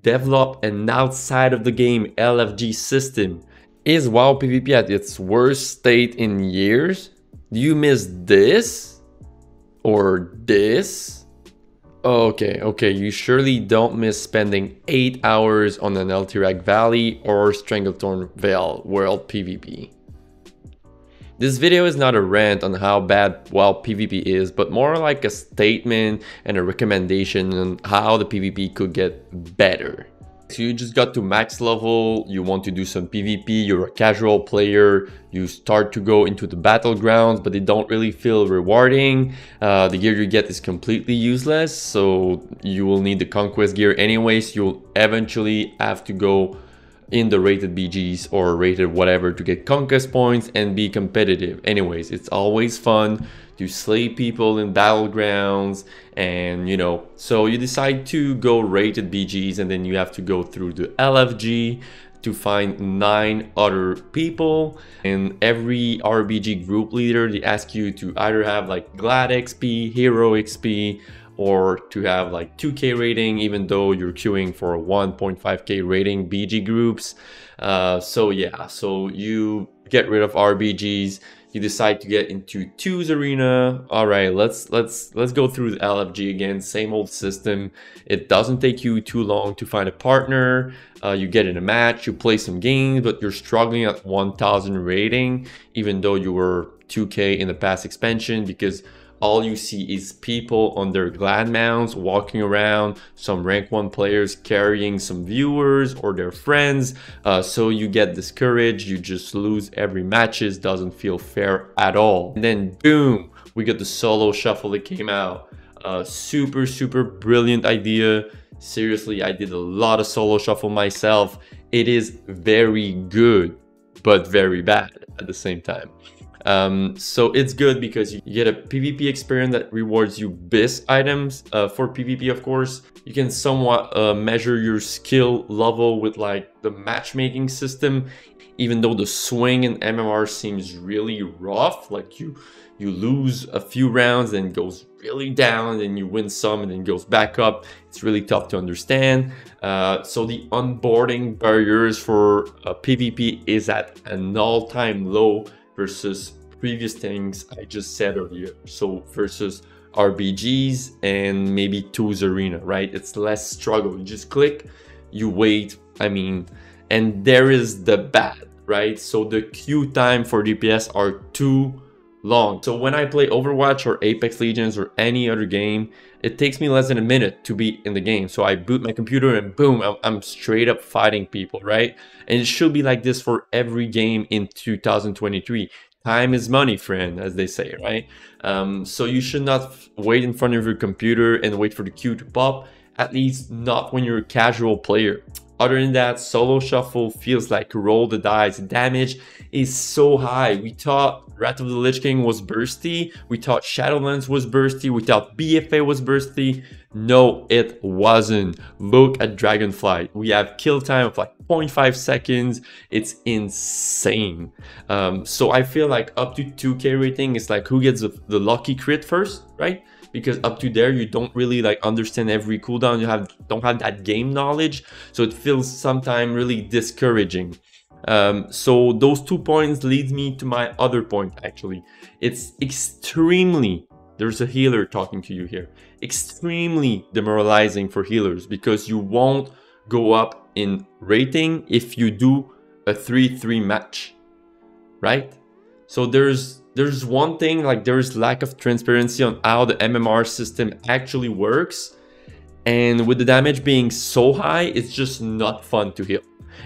develop an outside of the game LFG system. Is WoW PvP at its worst state in years? Do you miss this? Or this? Okay, you surely don't miss spending 8 hours on an Alterac Valley or Stranglethorn Vale World PvP. This video is not a rant on how bad WoW PvP is, but more like a statement and a recommendation on how the PvP could get better. So you just got to max level, you want to do some PvP, you're a casual player, you start to go into the battlegrounds, but they don't really feel rewarding. The gear you get is completely useless, so you will need the conquest gear anyways. You'll eventually have to go in the rated BGs or rated whatever to get conquest points and be competitive. Anyways, it's always fun to slay people in battlegrounds, and you know, so you decide to go rated BGs, and then you have to go through the LFG to find 9 other people, and every RBG group leader, they ask you to either have like Glad XP, Hero XP, or to have like 2k rating, even though you're queuing for 1.5k rating BG groups. So yeah, so you get rid of RBGs, you decide to get into 2's arena. All right, let's go through the LFG again. Same old system. It doesn't take you too long to find a partner. You get in a match, you play some games, but you're struggling at 1000 rating, even though you were 2k in the past expansion, because all you see is people on their Glad mounts walking around, some rank 1 players carrying some viewers or their friends. So you get discouraged, you just lose every matches, doesn't feel fair at all. And then boom, we got the solo shuffle that came out. Super brilliant idea. Seriously, I did a lot of solo shuffle myself. It is very good, but very bad at the same time. So it's good because you get a PvP experience that rewards you BIS items for PvP, of course. You can somewhat measure your skill level with like the matchmaking system, even though the swing in MMR seems really rough. Like you lose a few rounds and goes really down, and then you win some and then goes back up. It's really tough to understand. So the onboarding barriers for PvP is at an all-time low versus previous things I just said earlier. So versus RBGs and maybe 2's arena, right? It's less struggle. You just click, you wait, I mean, and there is the bad, right? So the queue time for DPS are too long. So when I play Overwatch or Apex Legends or any other game, it takes me less than a minute to be in the game. So I boot my computer and boom, I'm straight up fighting people, right? And it should be like this for every game in 2023. Time is money, friend, as they say, right? So you should not wait in front of your computer and wait for the queue to pop, at least not when you're a casual player. Other than that, solo shuffle feels like roll the dice. Damage is so high. We thought Wrath of the Lich King was bursty. We thought Shadowlands was bursty. We thought BFA was bursty. No, it wasn't. Look at Dragonflight. We have kill time of like 0.5 seconds. It's insane. So I feel like up to 2k rating is like who gets the lucky crit first, right? Because up to there you don't really like understand every cooldown. You don't have that game knowledge, so it feels sometimes really discouraging. So those 2 points leads me to my other point. Actually, it's extremely, there's a healer talking to you here, extremely demoralizing for healers, because you won't go up in rating if you do a 3-3 match, right? So there's one thing, like there's lack of transparency on how the MMR system actually works, and with the damage being so high, it's just not fun to heal.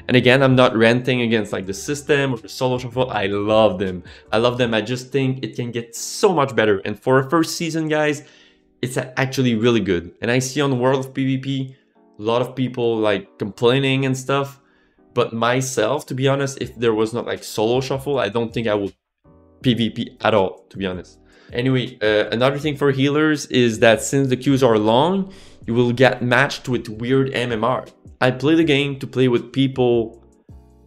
And again, I'm not ranting against like the system or the solo shuffle. I love them. I just think it can get so much better. And for a first season, guys, it's actually really good. And I see on World of PvP a lot of people like complaining and stuff. But myself, to be honest, if there was not like solo shuffle, I don't think I would PvP at all, to be honest. Anyway, another thing for healers is that since the queues are long, you will get matched with weird MMR. I play the game to play with people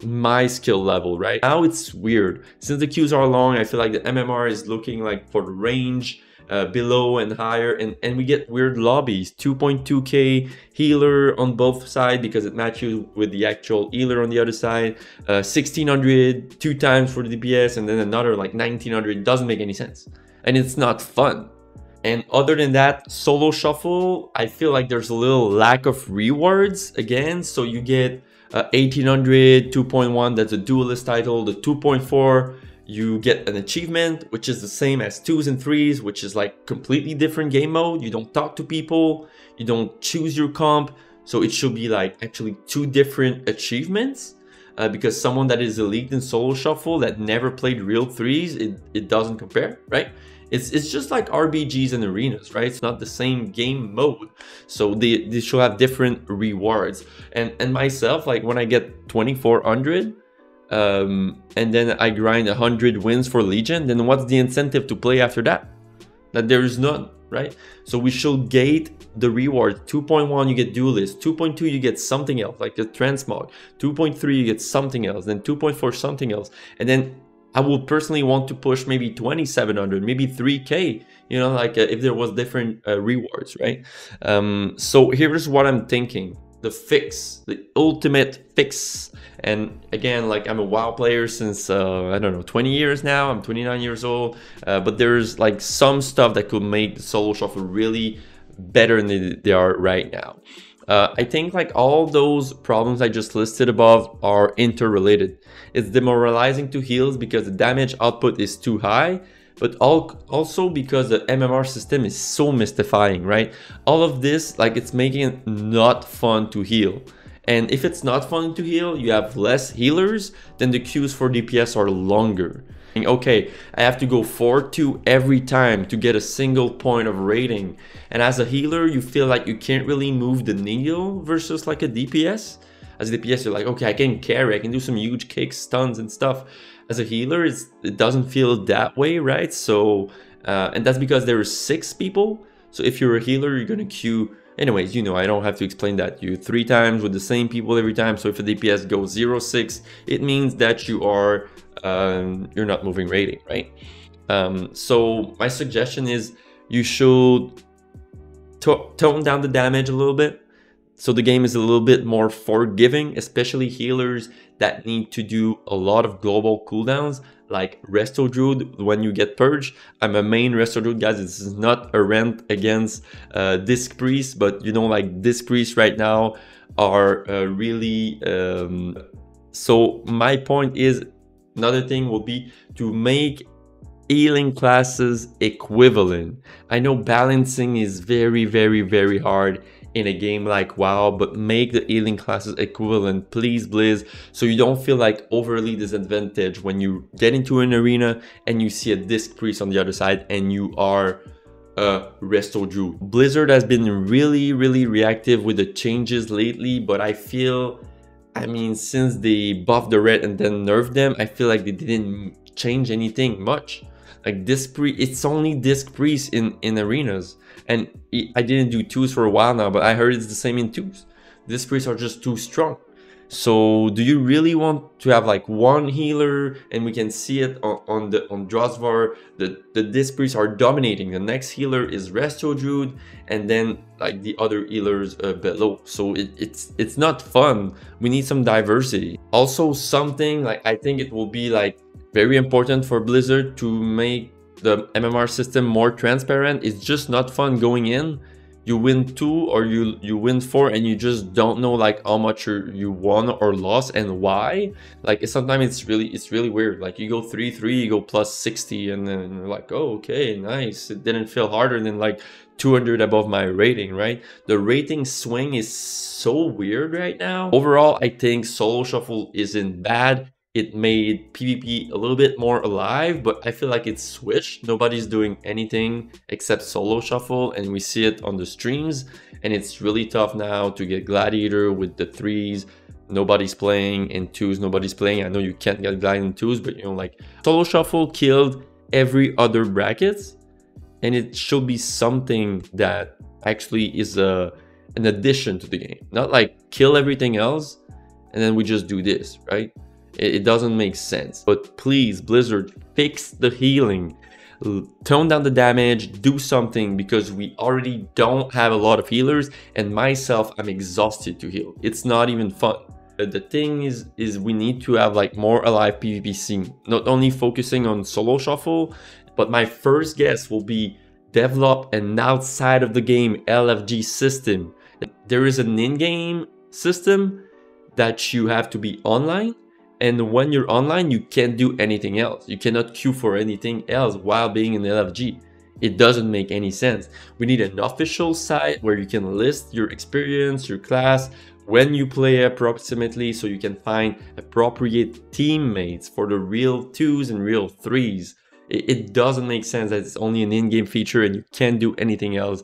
my skill level, right? Now it's weird. Since the queues are long, I feel like the MMR is looking like for the range below and higher, and we get weird lobbies. 2.2k healer on both sides because it matches with the actual healer on the other side. 1600 two times for the DPS, and then another like 1900. Doesn't make any sense, and it's not fun. And other than that, solo shuffle, I feel like there's a little lack of rewards again. So you get 1800 2.1, that's a duelist title. The 2.4, you get an achievement, which is the same as 2s and 3s, which is like completely different game mode. You don't talk to people, you don't choose your comp. So it should be like actually 2 different achievements. Because someone that is elite in solo shuffle that never played real 3s, it doesn't compare, right? It's just like RBGs and arenas, right? It's not the same game mode. So they should have different rewards. And myself, like when I get 2400, and then I grind 100 wins for Legion, then what's the incentive to play after that? That there is none, right? So we should gate the reward. 2.1 you get duelist, 2.2 you get something else like the transmog, 2.3 you get something else, then 2.4 something else, and then I would personally want to push maybe 2700, maybe 3k, you know, like if there was different rewards, right? So here's what I'm thinking. The fix, the ultimate fix. And again, like I'm a WoW player since, I don't know, 20 years now. I'm 29 years old. But there's like some stuff that could make the solo shuffle really better than they are right now. I think like all those problems I just listed above are interrelated. It's demoralizing to heals because the damage output is too high, but also because the MMR system is so mystifying, right? All of this, like it's making it not fun to heal. And if it's not fun to heal, you have less healers, then the queues for DPS are longer. Okay, I have to go 4-2 every time to get a single point of rating. And as a healer, you feel like you can't really move the needle versus like a DPS. As a DPS, you're like, okay, I can carry, I can do some huge kicks, stuns and stuff. As a healer, it doesn't feel that way, right? So, and that's because there are 6 people. So if you're a healer, you're gonna queue. Anyways, you know, I don't have to explain that. You 3 times with the same people every time. So if a DPS goes 0-6, it means that you are you're not moving rating, right? So my suggestion is you should tone down the damage a little bit, so the game is a little bit more forgiving, especially healers that need to do a lot of global cooldowns, like Resto Druid when you get purged. I'm a main Resto Druid, guys. This is not a rant against Disc Priest, but you know, like Disc Priest right now are really so my point is, another thing will be to make healing classes equivalent. I know balancing is very, very, very hard in a game like WoW, but make the healing classes equivalent, please, Blizz, so you don't feel like overly disadvantaged when you get into an arena and you see a Disc Priest on the other side and you are a Resto Druid. Blizzard has been really, really reactive with the changes lately, but I feel, I mean, since they buffed the red and then nerfed them, I feel like they didn't change anything much. Like Disc Priest, it's only Disc Priest in arenas. And I didn't do 2s for a while now, but I heard it's the same in 2s. Disc Priests are just too strong. So do you really want to have like one healer, and we can see it on Drosvar, the Disc Priests are dominating. The next healer is Resto Druid, and then like the other healers below. So it's not fun. We need some diversity. Also something like, I think it will be like very important for Blizzard to make the MMR system more transparent. It's just not fun going in. You win 2 or you win 4 and you just don't know like how much you won or lost and why. Like sometimes it's really weird. Like you go 3-3, you go plus 60, and then you're like, oh, okay, nice. It didn't feel harder than like 200 above my rating, right? The rating swing is so weird right now. Overall, I think solo shuffle isn't bad. It made PvP a little bit more alive, but I feel like it's switched. Nobody's doing anything except solo shuffle, and we see it on the streams. And it's really tough now to get Gladiator with the 3s. Nobody's playing in 2s, nobody's playing. I know you can't get Gladiator in 2s, but you know, like solo shuffle killed every other brackets, and it should be something that actually is an addition to the game. Not like kill everything else, and then we just do this, right? It doesn't make sense. But please, Blizzard, fix the healing. tone down the damage, do something, because we already don't have a lot of healers, and myself, I'm exhausted to heal. It's not even fun. The thing is we need to have like more alive PvP scene, not only focusing on solo shuffle, but my first guess will be develop an outside of the game LFG system. There is an in-game system that you have to be online, and when you're online you can't do anything else. You cannot queue for anything else while being in LFG. It doesn't make any sense. We need an official site where you can list your experience, your class, when you play approximately, so you can find appropriate teammates for the real 2s and real 3s. It doesn't make sense that it's only an in-game feature and you can't do anything else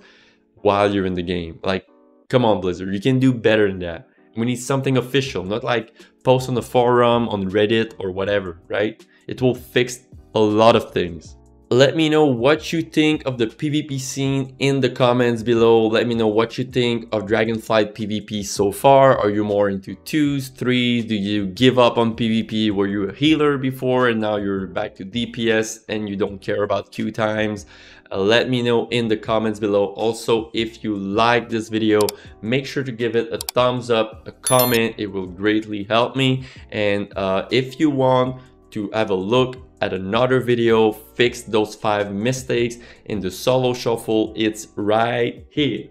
while you're in the game. Like, come on, Blizzard, you can do better than that. We need something official, not like post on the forum, on Reddit or whatever, right? It will fix a lot of things. Let me know what you think of the PvP scene in the comments below. Let me know what you think of Dragonflight PvP so far. Are you more into 2s, 3s? Do you give up on PvP? Were you a healer before and now you're back to DPS and you don't care about queue times? Let me know in the comments below. Also, if you like this video, make sure to give it a thumbs up, a comment. It will greatly help me. And if you want to have a look at another video, fix those 5 mistakes in the solo shuffle, it's right here.